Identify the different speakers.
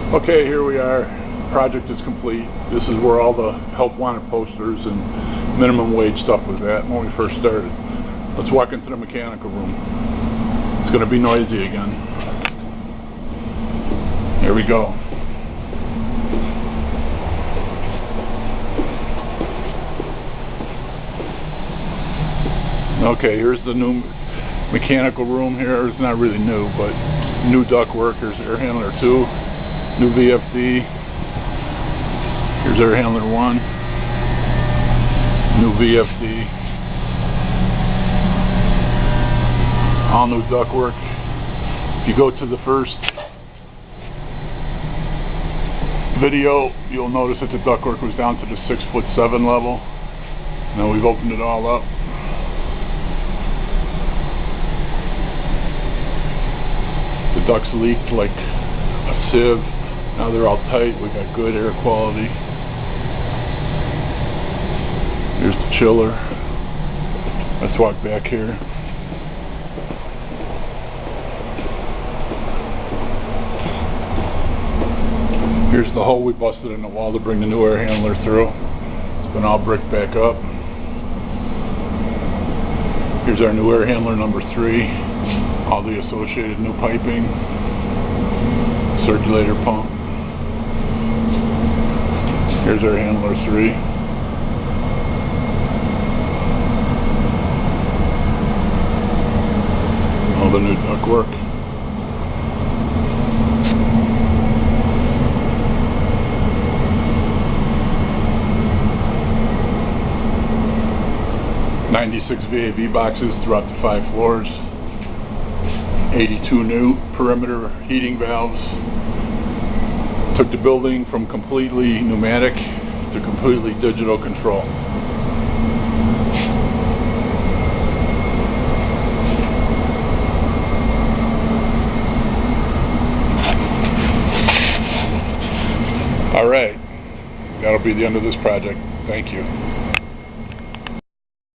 Speaker 1: Okay, here we are. Project is complete. This is where all the help wanted posters and minimum wage stuff was at when we first started. Let's walk into the mechanical room. It's going to be noisy again. Here we go. Okay, here's the new mechanical room here. It's not really new, but new ductwork. Here's air handler 2, new VFD. Here's air handler 1, new VFD. All new ductwork. If you go to the first video, you'll notice that the ductwork was down to the 6'7" level. Now we've opened it all up. The ducts leaked like a sieve. Now they're all tight. We got good air quality. Here's the chiller. Let's walk back here. Here's the hole we busted in the wall to bring the new air handler through. It's been all bricked back up. Here's our new air handler number 3. All the associated new piping, circulator pump. Here's our handler 3. All the new ductwork. '96 VAV boxes throughout the 5 floors. 82 new perimeter heating valves. Took the building from completely pneumatic to completely digital control. Alright, that'll be the end of this project. Thank you.